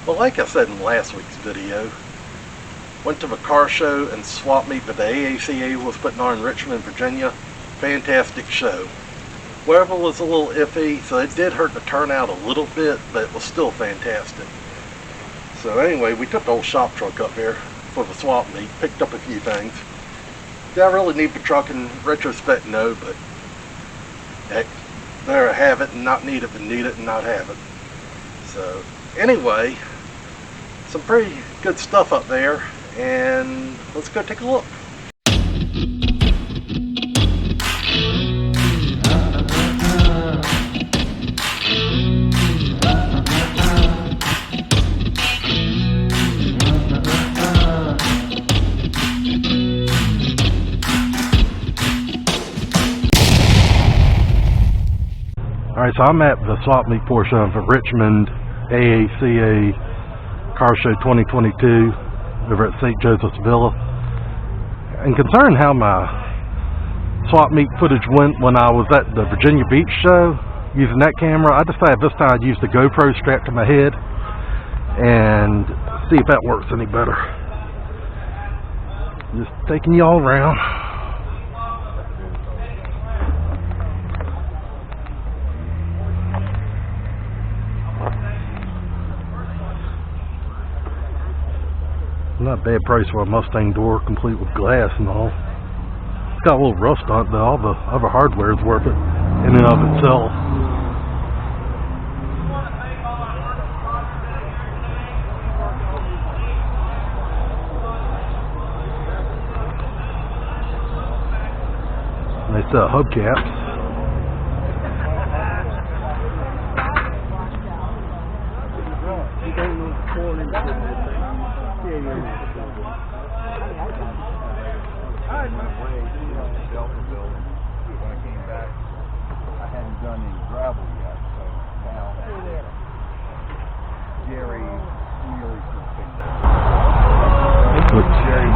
Well, like I said in last week's video, went to the car show and swap meet that the AACA was putting on in Richmond, Virginia. Fantastic show. Weather was a little iffy, so it did hurt the turnout a little bit, but it was still fantastic. So anyway, we took the old shop truck up there for the swap meet, picked up a few things. Did I really need the truck in retrospect? No, but heck, better have it and not need it than need it and not have it. So anyway, some pretty good stuff up there, and let's go take a look. Alright, so I'm at the swap meet portion of the Richmond AACA Car Show 2022 over at St. Joseph's Villa. And concerning how my swap meet footage went when I was at the Virginia Beach show using that camera, I decided this time I'd use the GoPro strapped to my head and see if that works any better. Just taking you all around. Not a bad price for a Mustang door, complete with glass and all. It's got a little rust on it, but all the other hardware is worth it in and of itself. Nice hubcaps. Done any gravel yet, so now Jerry really should fix that. Jerry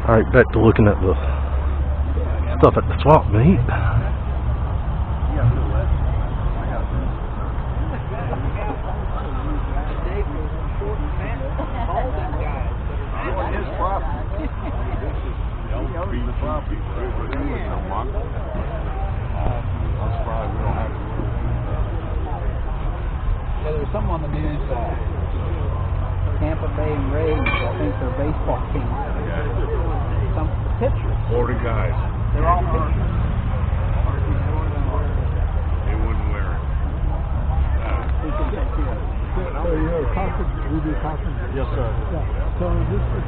Alright, back to looking at the stuff at the swap meet. Yeah, there's something on the news, Tampa Bay and Rays, I think they're baseball teams. Some pitchers. 40 guys. They're all pitchers. They wouldn't wear it. So you're a conference, we do conference? Yes, sir. Yeah. So this is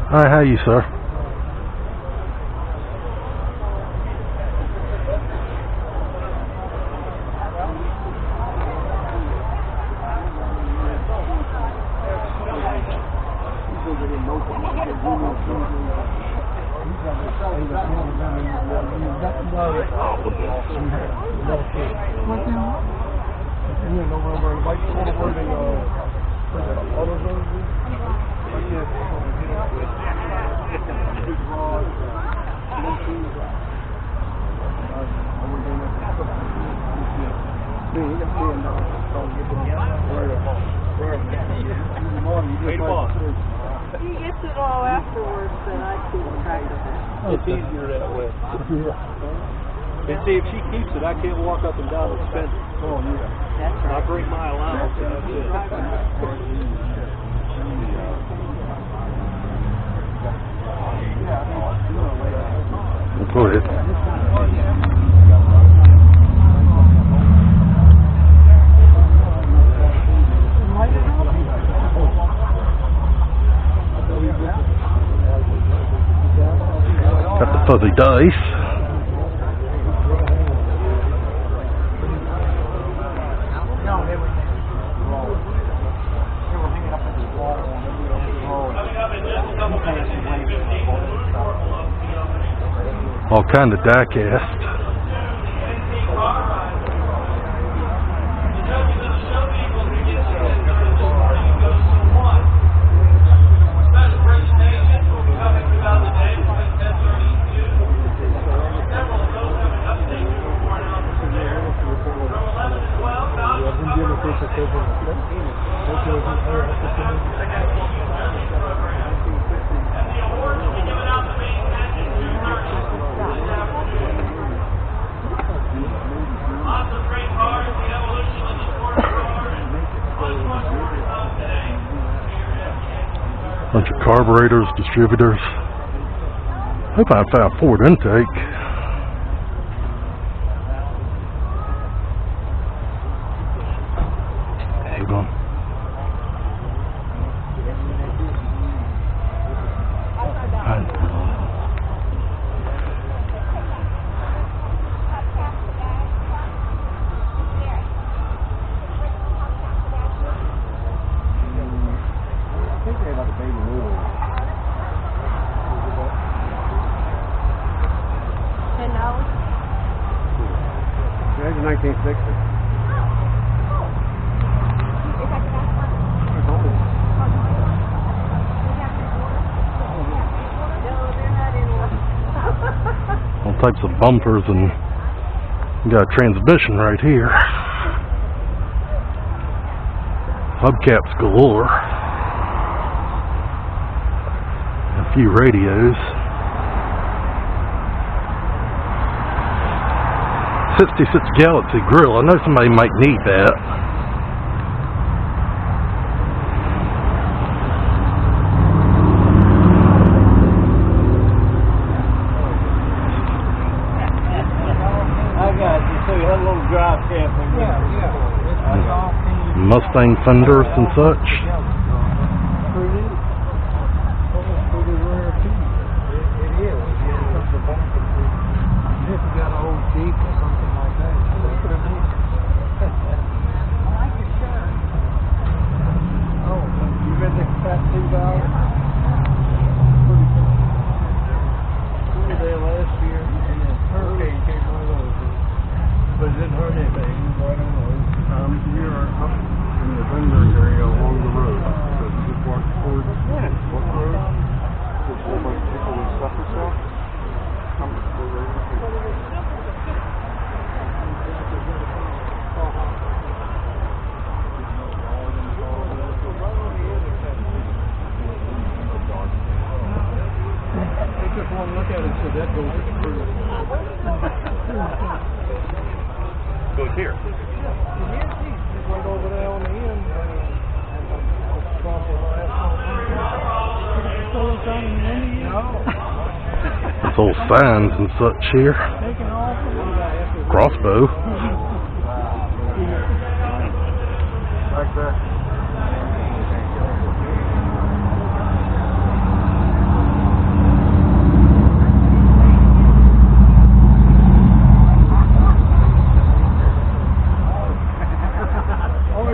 Hi, how are you, sir? He gets it all afterwards, then I keep track of it. It's easier that way. Yeah. And see, if she keeps it, I can't walk up and down and spend it. Oh, yeah. That's I right. bring my allowance and that's it. Go ahead. Got the fuzzy dice. All kind of die cast. Bunch of carburetors, distributors. Hope I found Ford intake. Hold on. That's 1960. All types of bumpers, and you got a transmission right here. Hubcaps galore. A few radios. 66 Galaxy grill. I know somebody might need that. Mustang fenders and such. But it didn't hurt anything. I don't know. We are up in the vendor area along the road. So you just walk towards what road? There's a whole bunch of people with stuff and stuff. Just one look at it, so that goes through. Goes here. Just went over there on the end. There's old signs and such here. Crossbow. Right there.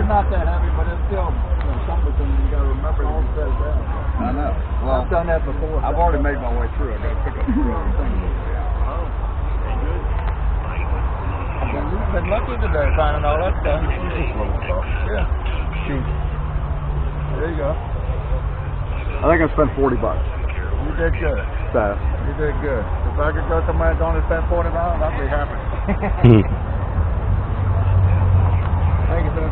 they're not that heavy, but it's still something you got to remember to set it down. I know. Well, I've done that before. I've already made my way through. I got to pick up the other thing. You've been lucky today finding all that stuff. Yeah. Shoot. There you go. I think I spent $40. You did good. Fast. You did good. If I could go somewhere that's only spent $40, I'd be happy. Thank you, sir.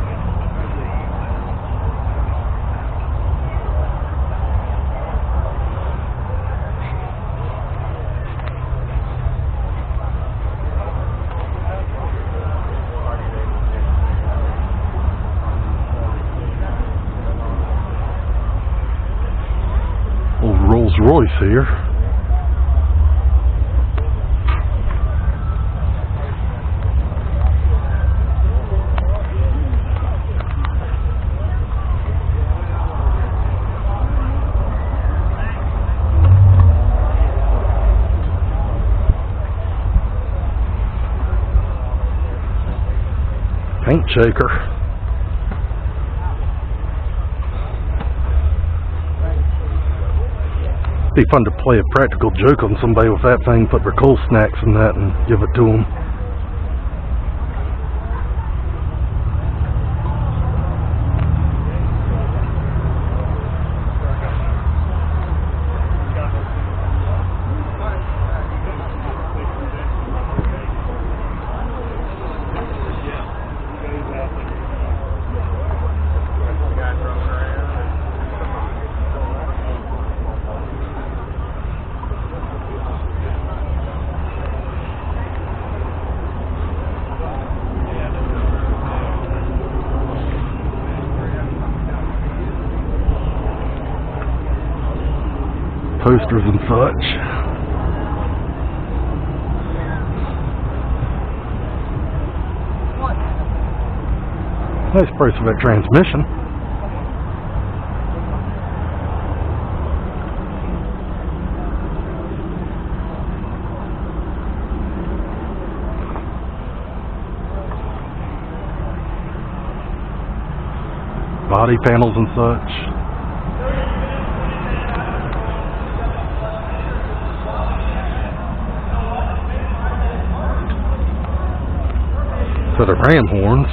Old Rolls Royce here. Paint shaker. Be fun to play a practical joke on somebody with that thing, put their coal snacks in that and give it to them. Posters and such. Nice price for that transmission. Body panels and such. Set of ram horns.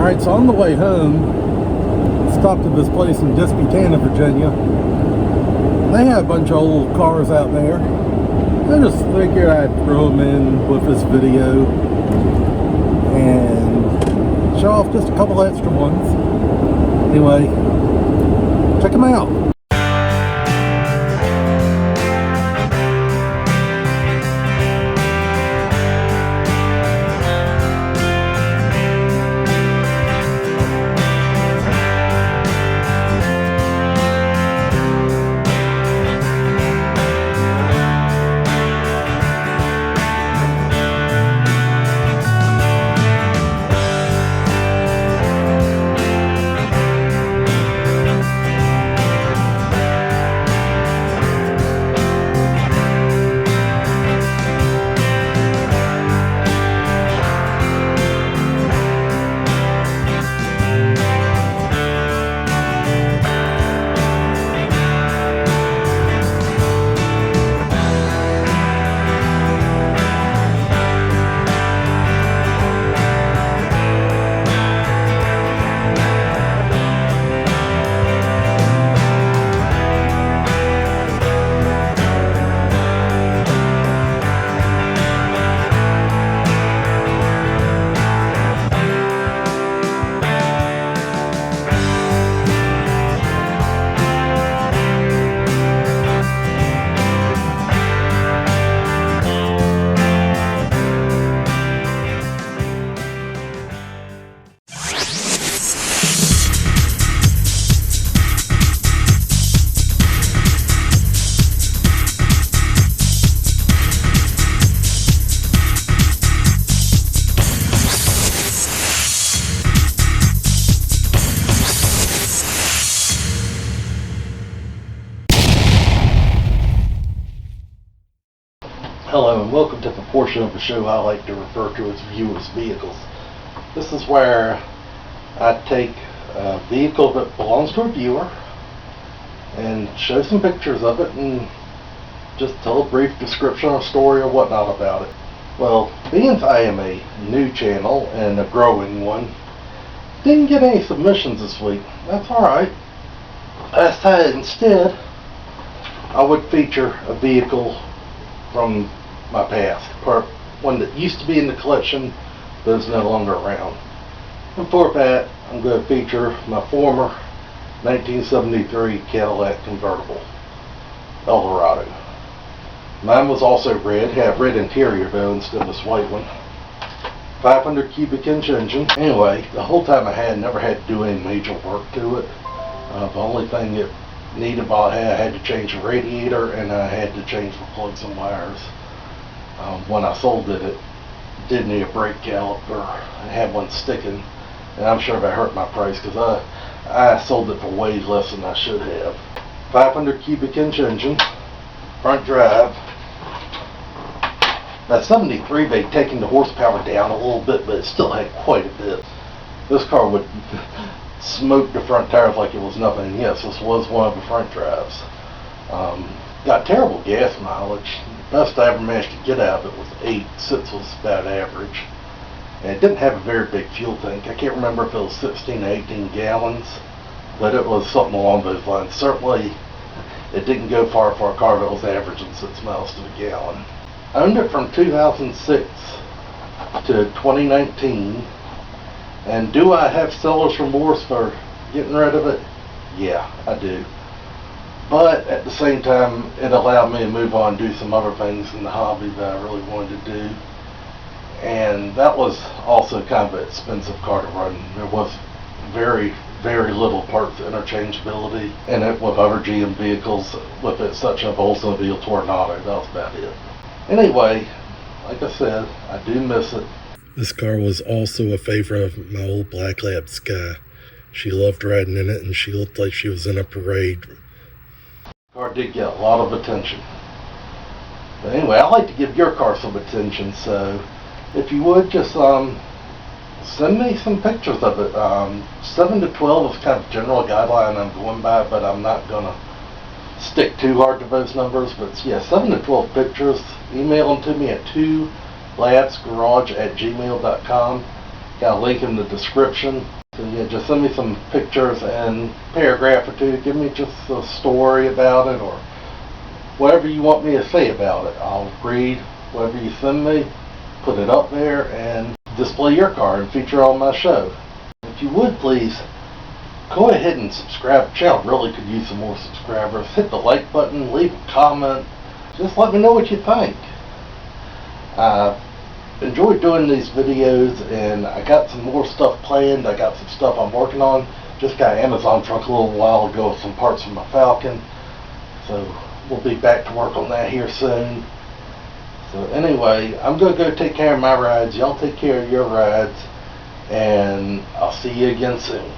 Alright, so on the way home, stopped at this place in Disputana, Virginia. They had a bunch of old cars out there. I just figured I'd throw them in with this video and show off just a couple extra ones. Anyway, check them out. Hello and welcome to the portion of the show I like to refer to as viewers' vehicles. This is where I take a vehicle that belongs to a viewer and show some pictures of it and just tell a brief description or story or whatnot about it. Well, being I am a new channel and a growing one, didn't get any submissions this week. That's alright. I decided instead I would feature a vehicle from my past, one that used to be in the collection but is no longer around. And for that, I'm going to feature my former 1973 Cadillac Convertible Eldorado. Mine was also red, had red interior though instead of this white one. 500 cubic inch engine. Anyway, the whole time I never had to do any major work to it. The only thing it needed, I had to change the radiator and I had to change the plugs and wires. When I sold it, it did need a brake caliper. I had one sticking, and I'm sure that hurt my price because I sold it for way less than I should have. 500 cubic inch engine, front drive. That 73, they'd taken the horsepower down a little bit, but it still had quite a bit. This car would smoke the front tires like it was nothing. And yes, this was one of the front drives. Got terrible gas mileage. The best I ever managed to get out of it was 8. 6 was about average. And it didn't have a very big fuel tank. I can't remember if it was 16 to 18 gallons, but it was something along those lines. Certainly, it didn't go far for a car that was averaging 6 miles to the gallon. I owned it from 2006 to 2019. And do I have seller's remorse for getting rid of it? Yeah, I do. But at the same time, it allowed me to move on and do some other things in the hobby that I really wanted to do. And that was also kind of an expensive car to run. There was very, very little parts interchangeability in it with other GM vehicles, with it such as Oldsmobile Tornado. That was about it. Anyway, like I said, I do miss it. This car was also a favorite of my old Black Lab Sky. She loved riding in it and she looked like she was in a parade. The car did get a lot of attention. But anyway, I like to give your car some attention, so if you would just send me some pictures of it. 7 to 12 is kind of general guideline I'm going by, but I'm not going to stick too hard to those numbers. But yeah, 7 to 12 pictures. Email them to me at 2labsgarage@gmail.com. Got a link in the description. So yeah, just send me some pictures and paragraph or two. Give me just a story about it or whatever you want me to say about it. I'll read whatever you send me, put it up there, and display your car and feature on my show. If you would please, go ahead and subscribe. The channel really could use some more subscribers. Hit the like button, leave a comment. Just let me know what you think. Enjoy doing these videos, and I got some more stuff planned. I got some stuff I'm working on. Just got an Amazon truck a little while ago with some parts for my Falcon. So we'll be back to work on that here soon. So anyway, I'm going to go take care of my rides. Y'all take care of your rides. And I'll see you again soon.